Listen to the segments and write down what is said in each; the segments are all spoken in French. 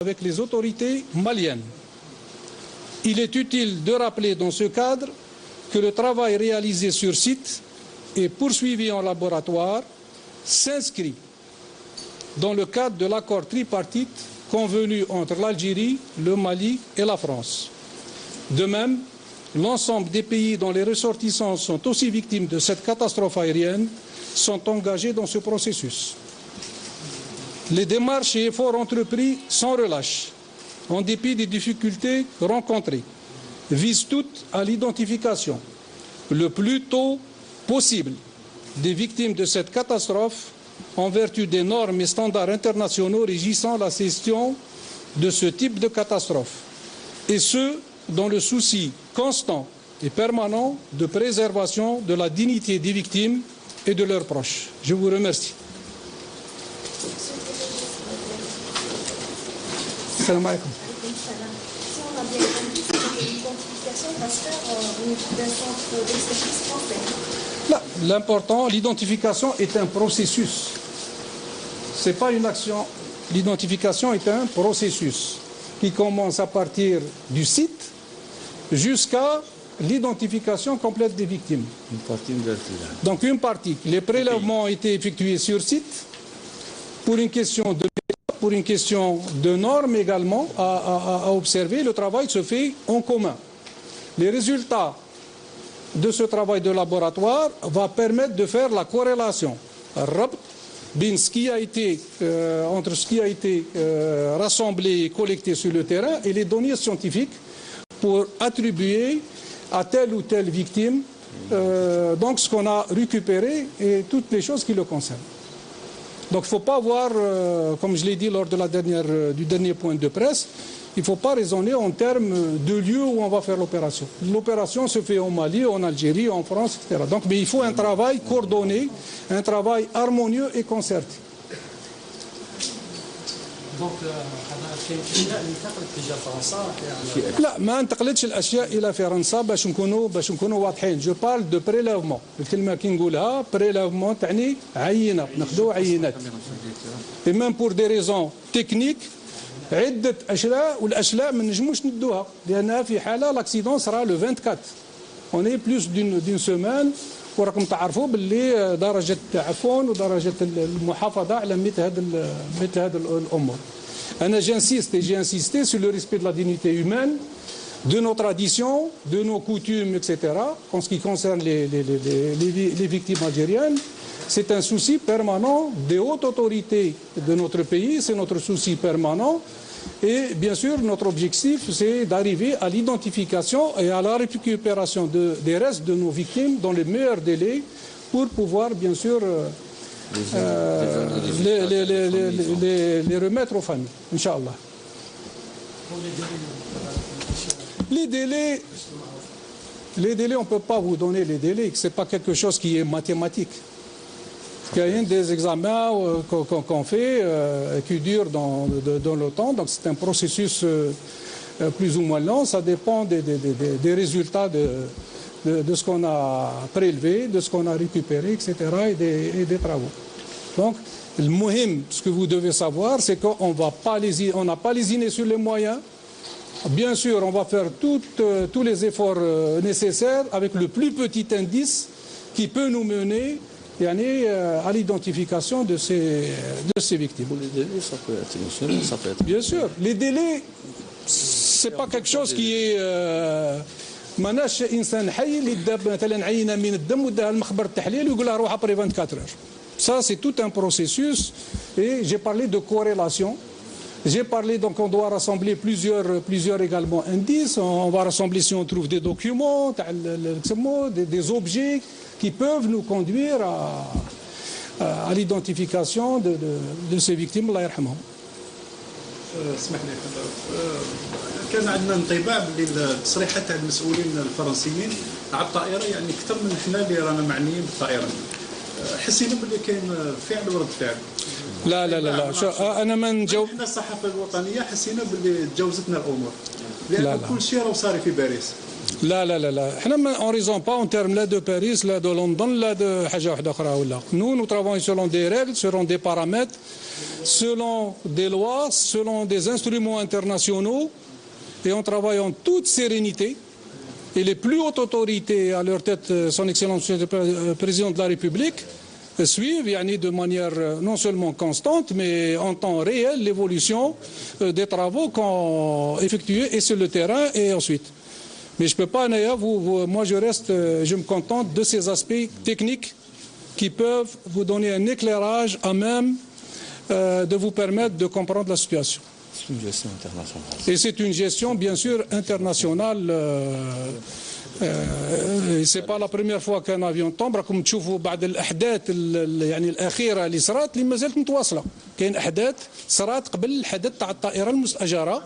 avec les autorités maliennes. Il est utile de rappeler dans ce cadre que le travail réalisé sur site et poursuivi en laboratoire s'inscrit dans le cadre de l'accord tripartite convenu entre l'Algérie, le Mali et la France. De même, l'ensemble des pays dont les ressortissants sont aussi victimes de cette catastrophe aérienne sont engagés dans ce processus. Les démarches et efforts entrepris sans relâche, en dépit des difficultés rencontrées, visent toutes à l'identification le plus tôt possible des victimes de cette catastrophe en vertu des normes et standards internationaux régissant la gestion de ce type de catastrophe, et ce, dans le souci constant et permanent de préservation de la dignité des victimes et de leurs proches. Je vous remercie. Salam alaikum. Si on a bien compris, l'identification va se faire au niveau d'un centre d'expertise français. L'important, l'identification est un processus. Ce n'est pas une action. L'identification est un processus qui commence à partir du site jusqu'à l'identification complète des victimes. Donc une partie. Les prélèvements ont été effectués sur site pour une question de normes également à observer. Le travail se fait en commun. Les résultats de ce travail de laboratoire va permettre de faire la corrélation entre ce qui a été rassemblé et collecté sur le terrain et les données scientifiques pour attribuer à telle ou telle victime donc ce qu'on a récupéré et toutes les choses qui le concernent. Donc il ne faut pas voir, comme je l'ai dit lors de du dernier point de presse, il ne faut pas raisonner en termes de lieu où on va faire l'opération. L'opération se fait au Mali, en Algérie, en France, etc. Donc, mais il faut un travail coordonné, un travail harmonieux et concerté. Donc, كاين اشياء اللي انتقلت تجاه فرنسا لا ما انتقلتش الاشياء الى فرنسا باش نكونوا واضحين. جو بارل دو بريليفمون. الكلمه كي نقولها بريليفمون تعني عينه، ناخذوا عينات. اي ميم بور دي ريزون تكنيك عده اشلاء، والاشلاء ما نجموش ندوها لانها في حاله لاكسيدون صرا لو 24 اوني بلوس دون سيمان، وراكم تعرفوا باللي درجه التعفن ودرجه المحافظه على مثل هذه الامور. J'ai insisté sur le respect de la dignité humaine, de nos traditions, de nos coutumes, etc. En ce qui concerne les victimes algériennes, c'est un souci permanent des hautes autorités de notre pays, c'est notre souci permanent. Et bien sûr, notre objectif, c'est d'arriver à l'identification et à la récupération des restes de nos victimes dans les meilleurs délais pour pouvoir, bien sûr, les remettre aux familles, Inch'Allah. Les délais, on ne peut pas vous donner les délais, ce n'est pas quelque chose qui est mathématique. Il y a des examens qu'on fait qui durent dans le temps, donc c'est un processus plus ou moins long, ça dépend des résultats de ce qu'on a prélevé, de ce qu'on a récupéré, etc. et des travaux. Donc, le muhim, ce que vous devez savoir, c'est qu'on n'a pas lésiné sur les moyens. Bien sûr, on va faire tous les efforts nécessaires avec le plus petit indice qui peut nous mener à l'identification de ces victimes. Pour les délais, ça peut être émotionnel, ça peut être... Bien sûr, les délais, ce n'est pas quelque chose qui est... ماناش انسان حي اللي داب مثلا عينه من الدم وداها المخبر التحليل ويقول لها روح ابري 24 heures. Ça c'est tout un processus et j'ai parlé de corrélation. J'ai parlé donc on doit rassembler plusieurs également indices, on va rassembler si on trouve des documents, des objets qui peuvent nous conduire à l'identification de ces victimes, Allah yarhamhum. اسمح لي كان عندنا انطباع باللي التصريحات تاع المسؤولين الفرنسيين على الطائره يعني اكثر من حنا اللي رانا معنيين بالطائره حسينا باللي كاين فعل ورد فعل. لا انا ما نجاوب. احنا الصحافه الوطنيه حسينا باللي تجاوزتنا الامور لان كل شيء راه صار في باريس. لا احنا ما اون ريزون با اون تيرم لا دو باريس لا دو لندن لا دو حاجه واحده اخرى ولا. Nous travaillons selon des règles, selon des paramètres selon des lois, selon des instruments internationaux, et on travaille en toute sérénité. Et les plus hautes autorités, à leur tête, son Excellence le Président de la République, suivent de manière non seulement constante, mais en temps réel, l'évolution des travaux qu'on effectués et sur le terrain et ensuite. Mais je ne peux pas, Naya, moi je me contente de ces aspects techniques qui peuvent vous donner un éclairage à même de vous permettre de comprendre la situation. C'est une gestion internationale. Et c'est une gestion, bien sûr, internationale. C'est pas la première fois qu'un avion tombe. راكم تشوفوا بعد الأحداث يعني الأخيرة اللي صارت اللي ما زالت متواصلة. كاين أحداث صارت قبل الحدث تاع الطائرة المستأجرة.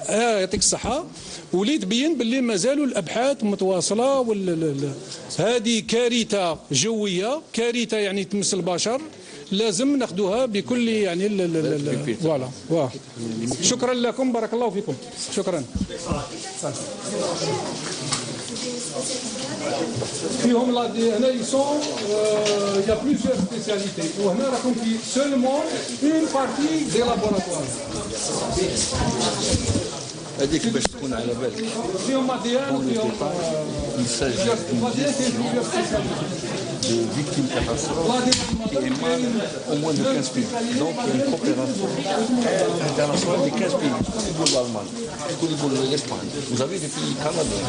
يعطيك الصحة. واللي تبين باللي ما زالوا الأبحاث متواصلة هذه كارثة جوية، كارثة يعني تمس البشر. لازم ناخذوها بكل يعني فوالا. شكرا لكم، بارك الله فيكم. شكرا. فيهم هنا يسون يا بليزيور سبيسياليتي وهنا راكم في سولمون اون بارتي دي لابوراتوار. هذيك باش تكون على بالك. فيهم ماديان وفيهم de victimes catastrophes qui émanent au moins de 15 pays. Donc il y a une coopération internationale de 15 pays. Tout le monde l'Allemagne, tout le monde l'Espagne. Vous avez des pays canadiens,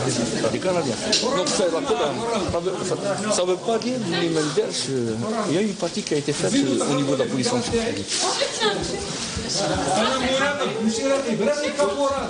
des Canadiens. Donc ça ne veut pas dire il y a une partie qui a été faite au niveau de la police antisémite. أنا مراقب مش راقب، راقب كابورات.